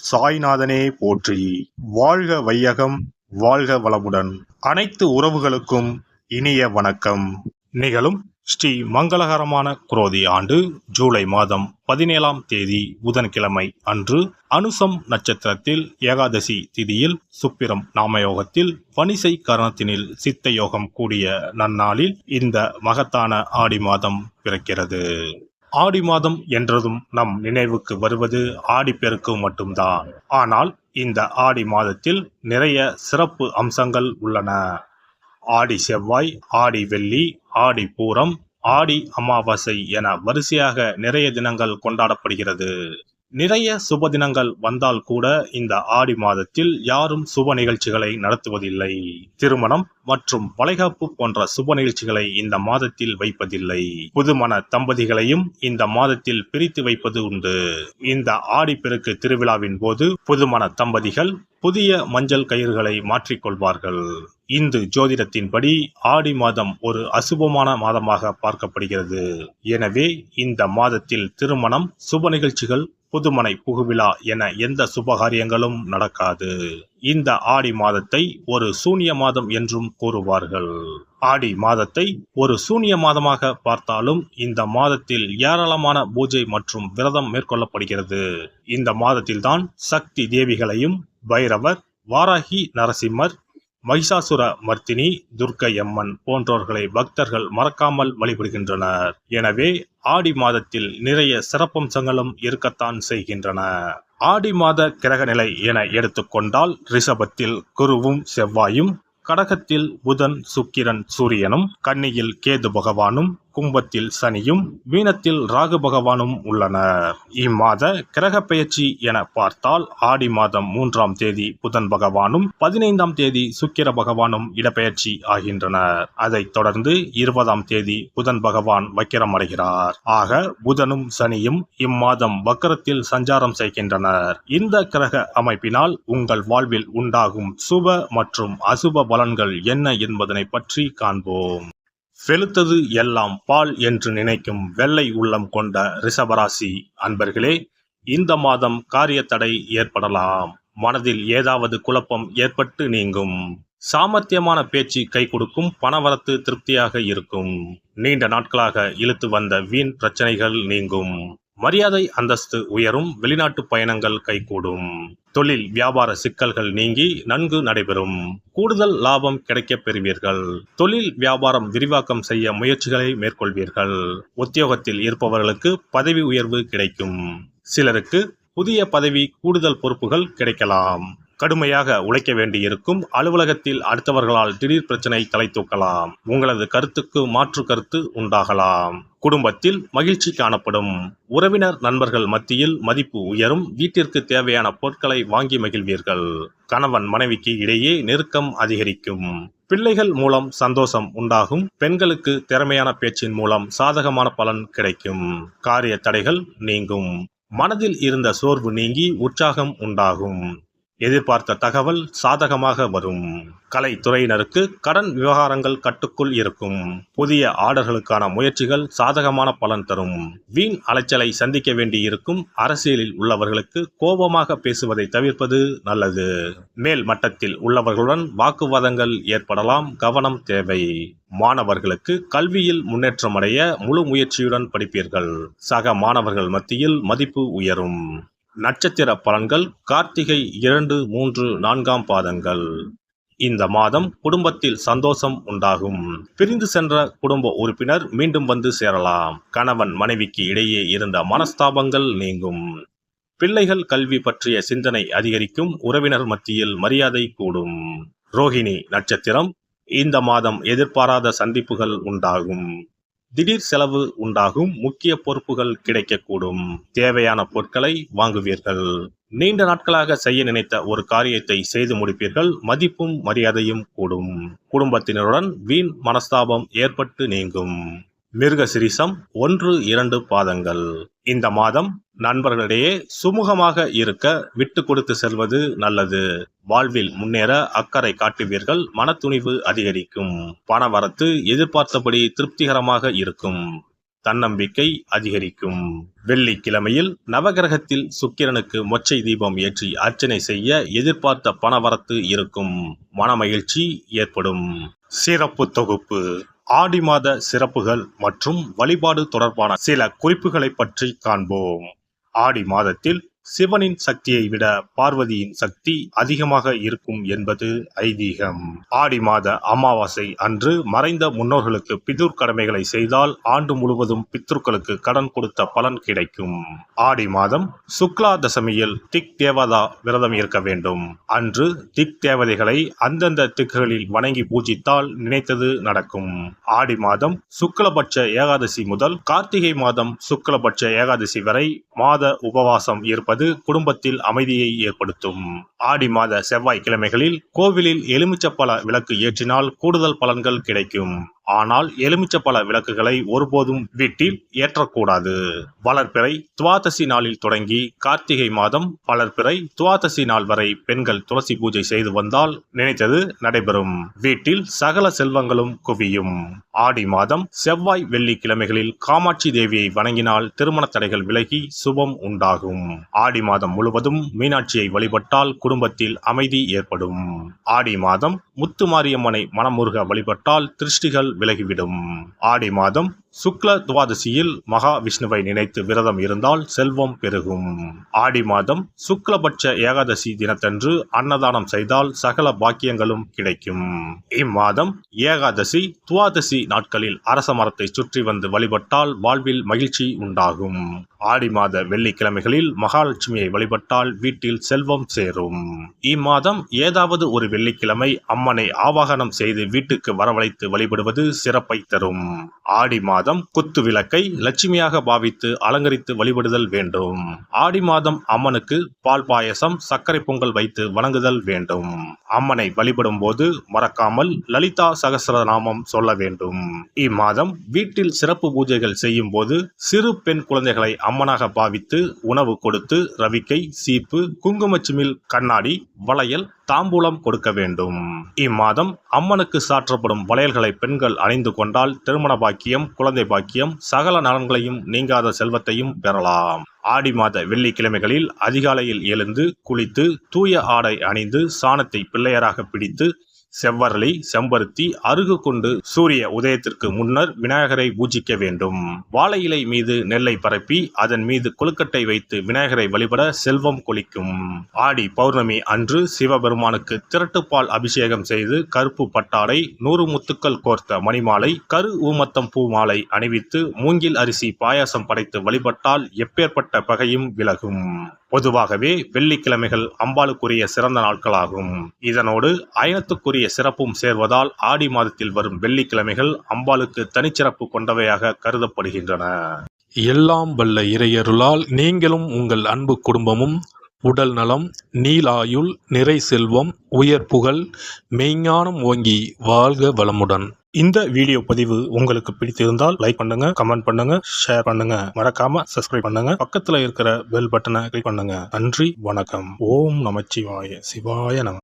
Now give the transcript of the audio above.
சாய்நாதனே போற்றி. வாழ்க வையகம், வாழ்க வளமுடன். அனைத்து உறவுகளுக்கும் இனிய வணக்கம். நிகழும் ஸ்ரீ மங்களகரமான குரோதி ஆண்டு ஜூலை மாதம் 17ஆம் தேதி புதன்கிழமை அன்று அனுசம் நட்சத்திரத்தில் ஏகாதசி திதியில் சுப்பிரம் நாமயோகத்தில் வணிசை கரணத்தினில் சித்த யோகம் கூடிய நன்னாளில் இந்த மகத்தான ஆடி மாதம் பிறக்கிறது. ஆடி மாதம் என்றதும் நம் நினைவுக்கு வருவது ஆடிப்பெருக்கு மட்டும்தான். ஆனால் இந்த ஆடி மாதத்தில் நிறைய சிறப்பு அம்சங்கள் உள்ளன. ஆடி செவ்வாய், ஆடி வெள்ளி, ஆடி பூரம், ஆடி அமாவாசை என வரிசையாக நிறைய தினங்கள் கொண்டாடப்படுகிறது. நிறைய சுப தினங்கள் வந்தால் கூட இந்த ஆடி மாதத்தில் யாரும் சுப நிகழ்ச்சிகளை நடத்துவதில்லை. திருமணம் மற்றும் வளைகாப்பு போன்ற சுப நிகழ்ச்சிகளை இந்த மாதத்தில் வைப்பதில்லை. புதுமண தம்பதிகளையும் இந்த மாதத்தில் பிரித்து வைப்பது உண்டு. இந்த ஆடிப்பெருக்கு திருவிழாவின் போது புதுமண தம்பதிகள் புதிய மஞ்சள் கயிறுகளை மாற்றிக்கொள்வார்கள். இந்து ஜோதிடத்தின்படி ஆடி மாதம் ஒரு அசுபமான மாதமாக பார்க்கப்படுகிறது. எனவே இந்த மாதத்தில் திருமணம், சுப நிகழ்ச்சிகள், புதுமனை புகுவிழா என எந்த சுபகாரியங்களும் நடக்காது. இந்த ஆடி மாதத்தை ஒரு சூனிய மாதம் என்றும் கூறுவார்கள். ஆடி மாதத்தை ஒரு சூனிய மாதமாக பார்த்தாலும் இந்த மாதத்தில் ஏராளமான பூஜை மற்றும் விரதம் மேற்கொள்ளப்படுகிறது. இந்த மாதத்தில்தான் சக்தி தேவிகளையும் பைரவர், வாராகி நரசிம்மர், மகிஷாசுர மர்த்தினி, துர்க்கை அம்மன் போன்றோர்களை பக்தர்கள் மறக்காமல் வழிபடுகின்றனர். எனவே ஆடி மாதத்தில் நிறைய சிறப்பம்சங்களும் இருக்கத்தான் செய்கின்றன. ஆடி மாத கிரகநிலை என எடுத்துக்கொண்டால் ரிஷபத்தில் குருவும் செவ்வாயும், கடகத்தில் புதன், சுக்கிரன், சூரியனும், கன்னியில் கேது பகவானும், கும்பத்தில் சனியும், மீனத்தில் ராகு பகவானும் உள்ளனர். இம்மாத கிரக பெயர்ச்சி என பார்த்தால் ஆடி மாதம் 3ஆம் தேதி புதன் பகவானும் 15ஆம் தேதி சுக்கிர பகவானும் இடப்பெயர்ச்சி ஆகின்றனர். அதைத் தொடர்ந்து 20ஆம் தேதி புதன் பகவான் வக்கிரம் அடைகிறார். ஆக புதனும் சனியும் இம்மாதம் வக்கரத்தில் சஞ்சாரம் செய்கின்றனர். இந்த கிரக அமைப்பினால் உங்கள் வாழ்வில் உண்டாகும் சுப மற்றும் அசுப பலன்கள் என்ன என்பதனை பற்றி காண்போம். வெளுத்தது எல்லாம் பால் என்று நினைக்கும் வெள்ளை உள்ளம் கொண்ட ரிஷபராசி அன்பர்களே, இந்த மாதம் காரிய தடை ஏற்படலாம். மனதில் ஏதாவது குழப்பம் ஏற்பட்டு நீங்கும். சாமர்த்தியமான பேச்சு கை கொடுக்கும். பணவரத்து திருப்தியாக இருக்கும். நீண்ட நாட்களாக இழுத்து வந்த வீண் பிரச்சனைகள் நீங்கும். மரியாதை அந்தஸ்து உயரும். வெளிநாட்டு பயணங்கள் கைகூடும். தொழில் வியாபார சிக்கல்கள் நீங்கி நன்கு நடைபெறும். கூடுதல் லாபம் கிடைக்கப் பெறுவீர்கள். தொழில் வியாபாரம் விரிவாக்கம் செய்ய முயற்சிகளை மேற்கொள்வீர்கள். உத்தியோகத்தில் இருப்பவர்களுக்கு பதவி உயர்வு கிடைக்கும். சிலருக்கு புதிய பதவி, கூடுதல் பொறுப்புகள் கிடைக்கலாம். கடுமையாக உழைக்க வேண்டியிருக்கும். அலுவலகத்தில் அடுத்தவர்களால் திடீர் பிரச்சனை தலை தூக்கலாம். உங்களது கருத்துக்கு மாற்று கருத்து உண்டாகலாம். குடும்பத்தில் மகிழ்ச்சி காணப்படும். உறவினர் நண்பர்கள் மத்தியில் மதிப்பு உயரும். வீட்டிற்கு தேவையான பொருட்களை வாங்கி மகிழ்வீர்கள். கணவன் மனைவிக்கு இடையே நெருக்கம் அதிகரிக்கும். பிள்ளைகள் மூலம் சந்தோஷம் உண்டாகும். பெண்களுக்கு திறமையான பேச்சின் மூலம் சாதகமான பலன் கிடைக்கும். காரிய தடைகள் நீங்கும். மனதில் இருந்த சோர்வு நீங்கி உற்சாகம் உண்டாகும். எதிர்பார்த்த தகவல் சாதகமாக வரும். கலைத்துறையினருக்கு கடன் விவகாரங்கள் கட்டுக்குள் இருக்கும். புதிய ஆர்டர்களுக்கான முயற்சிகள் சாதகமான பலன் தரும். வீண் அலைச்சலை சந்திக்க வேண்டியிருக்கும். அரசியலில் உள்ளவர்களுக்கு கோபமாக பேசுவதை தவிர்ப்பது நல்லது. மேல் மட்டத்தில் உள்ளவர்களுடன் வாக்குவாதங்கள் ஏற்படலாம். கவனம் தேவை. மாணவர்களுக்கு கல்வியில் முன்னேற்றமடைய முழு முயற்சியுடன் படிப்பீர்கள். சக மாணவர்கள் மத்தியில் மதிப்பு உயரும். நட்சத்திர பலன்கள் கார்த்திகை 2, 3, 4ஆம் பாதங்கள். இந்த மாதம் குடும்பத்தில் சந்தோஷம் உண்டாகும். பிரிந்து சென்ற குடும்ப உறுப்பினர் மீண்டும் வந்து சேரலாம். கணவன் மனைவிக்கு இடையே இருந்த மனஸ்தாபங்கள் நீங்கும். பிள்ளைகள் கல்வி பற்றிய சிந்தனை அதிகரிக்கும். உறவினர் மத்தியில் மரியாதை கூடும். ரோஹிணி நட்சத்திரம். இந்த மாதம் எதிர்பாராத சந்திப்புகள் உண்டாகும். திடீர் செலவு உண்டாகும். முக்கிய பொறுப்புகள் கிடைக்கக்கூடும். தேவையான பொருட்களை வாங்குவீர்கள். நீண்ட நாட்களாக செய்ய நினைத்த ஒரு காரியத்தை செய்து முடிப்பீர்கள். மதிப்பும் மரியாதையும் கூடும். குடும்பத்தினருடன் வீண் மனஸ்தாபம் ஏற்பட்டு நீங்கும். மிருகசிரிசம் 1, 2 பாதங்கள். இந்த மாதம் நண்பர்களிடையே சுமூகமாக இருக்க விட்டு கொடுத்து செல்வது நல்லது. வாழ்வில் முன்னேற அக்கறை காட்டுவீர்கள். மனத்துணிவு அதிகரிக்கும். பணவரத்து எதிர்பார்த்தபடி திருப்திகரமாக இருக்கும். தன்னம்பிக்கை அதிகரிக்கும். வெள்ளிக்கிழமையில் நவகிரகத்தில் சுக்கிரனுக்கு மொச்சை தீபம் ஏற்றி அர்ச்சனை செய்ய எதிர்பார்த்த பணவரத்து இருக்கும். மனமகிழ்ச்சி ஏற்படும். சிறப்பு தொகுப்பு. ஆடி மாத சிறப்புகள் மற்றும் வழிபாடு தொடர்பான சில குறிப்புகளை பற்றி காண்போம். ஆடி மாதத்தில் சிவனின் சக்தியை விட பார்வதியின் சக்தி அதிகமாக இருக்கும் என்பது ஐதீகம். ஆடி மாத அமாவாசை அன்று மறைந்த முன்னோர்களுக்கு பிதுர் கடமைகளை செய்தால் ஆண்டு முழுவதும் பித்ருக்களுக்கு கடன் கொடுத்த பலன் கிடைக்கும். ஆடி மாதம் சுக்லா தசமியில் திக் தேவதா விரதம் இருக்க வேண்டும். அன்று திக் தேவதைகளை அந்தந்த திக்குகளில் வணங்கி பூஜித்தால் நினைத்தது நடக்கும். ஆடி மாதம் சுக்லபட்ச ஏகாதசி முதல் கார்த்திகை மாதம் சுக்லபட்ச ஏகாதசி வரை மாத உபவாசம் இருப்பது குடும்பத்தில் அமைதியை ஏற்படுத்தும். ஆடி மாத செவ்வாய்க்கிழமைகளில் கோவிலில் எலுமிச்சப்பழ விளக்கு ஏற்றினால் கூடுதல் பலன்கள் கிடைக்கும். ஆனால் எலுமிச்சப்பழ விளக்குகளை ஒருபோதும் வீட்டில் ஏற்றக்கூடாது. வளர்பிறை துவாதசி நாளில் தொடங்கி கார்த்திகை மாதம் வளர்பிறை துவாதசி நாள் வரை பெண்கள் துளசி பூஜை செய்து வந்தால் நினைத்தது நடைபெறும். வீட்டில் சகல செல்வங்களும் குவியும். ஆடி மாதம் செவ்வாய் வெள்ளிக்கிழமைகளில் காமாட்சி தேவியை வணங்கினால் திருமண தடைகள் விலகி சுபம் உண்டாகும். ஆடி மாதம் முழுவதும் மீனாட்சியை வழிபட்டால் குடும்பத்தில் அமைதி ஏற்படும். ஆடி மாதம் முத்துமாரியம்மனை மனமுருக வழிபட்டால் திருஷ்டிகள் விலகிவிடும். ஆடி மாதம் சுக்ல துவாதசியில் மகா விஷ்ணுவை நினைத்து விரதம் இருந்தால் செல்வம் பெருகும். ஆடி மாதம் சுக்லபட்ச ஏகாதசி தினத்தன்று அன்னதானம் செய்தால் சகல பாக்கியங்களும் கிடைக்கும். இம்மாதம் ஏகாதசி துவாதசி நாட்களில் அரச மரத்தை சுற்றி வந்து வழிபட்டால் வாழ்வில் மகிழ்ச்சி உண்டாகும். ஆடி மாத வெள்ளிக்கிழமைகளில் மகாலட்சுமியை வழிபட்டால் வீட்டில் செல்வம் சேரும். இம்மாதம் ஏதாவது ஒரு வெள்ளிக்கிழமை அம்மனை ஆவாகனம் செய்து வீட்டுக்கு வரவழைத்து வழிபடுவது சிறப்பை தரும். ஆடி மாதம் குத்து விளக்கை லட்சுமியாக பாவித்து அலங்கரித்து வழிபடுதல் வேண்டும். ஆடி மாதம் அம்மனுக்கு பால் பாயசம் சர்க்கரை பொங்கல் வைத்து வணங்குதல் வேண்டும். அம்மனை வழிபடும் போது மறக்காமல் லலிதா சகஸ்ரநாமம் சொல்ல வேண்டும். இம்மாதம் வீட்டில் சிறப்பு பூஜைகள் செய்யும் போது சிறு பெண் குழந்தைகளை அம்மனாக பாவித்து உணவு கொடுத்து ரவிக்கை சீப்பு குங்குமச்சிமிழ் கண்ணாடி வளையல் தாம்பூலம் கொடுக்க வேண்டும். இம்மாதம் அம்மனுக்கு சாற்றப்படும் வளையல்களை பெண்கள் அணிந்து கொண்டால் திருமண பாக்கியம் குழந்தை பாக்கியம் சகல நலன்களையும் நீங்காத செல்வத்தையும் பெறலாம். ஆடி மாத வெள்ளிக்கிழமைகளில் அதிகாலையில் எழுந்து குளித்து தூய ஆடை அணிந்து சாணத்தை பிள்ளையராக பிடித்து செவ்வரளி செம்பருத்தி அருகு கொண்டு சூரிய உதயத்திற்கு முன்னர் விநாயகரை பூஜிக்க வேண்டும். வாழை இலை மீது நெல்லை பரப்பி அதன் மீது கொழுக்கட்டை வைத்து விநாயகரை வழிபட செல்வம் கொளிக்கும். ஆடி பௌர்ணமி அன்று சிவபெருமானுக்கு திரட்டுப்பால் அபிஷேகம் செய்து கருப்பு பட்டாடை 100 முத்துக்கள் கோர்த்த மணிமாலை கரு ஊமத்தம் பூ மாலை அணிவித்து மூங்கில் அரிசி பாயாசம் படைத்து வழிபட்டால் எப்பேற்பட்ட பகையும் விலகும். பொதுவாகவே வெள்ளிக்கிழமைகள் அம்பாளுக்குரிய சிறந்த நாட்களாகும். இதனோடு அயனத்துக்குரிய சிறப்பும் சேர்வதால் ஆடி மாதத்தில் வரும் வெள்ளிக்கிழமைகள் அம்பாளுக்கு தனிச்சிறப்பு கொண்டவையாக கருதப்படுகின்றன. எல்லாம் வல்ல இறையருளால் நீங்களும் உங்கள் அன்பு குடும்பமும் உடல் நலம் நீலாயுள் நிறை செல்வம் உயர் புகழ் மெய்ஞானம் ஓங்கி வாழ்க வளமுடன். இந்த வீடியோ பதிவு உங்களுக்கு பிடித்திருந்தால் லைக் பண்ணுங்க, கமெண்ட் பண்ணுங்க, ஷேர் பண்ணுங்க, மறக்காம சப்ஸ்கிரைப் பண்ணுங்க, பக்கத்துல இருக்கிற பெல் பட்டனை கிளிக் பண்ணுங்க. நன்றி, வணக்கம். ஓம் நமச்சிவாய. சிவாய நம.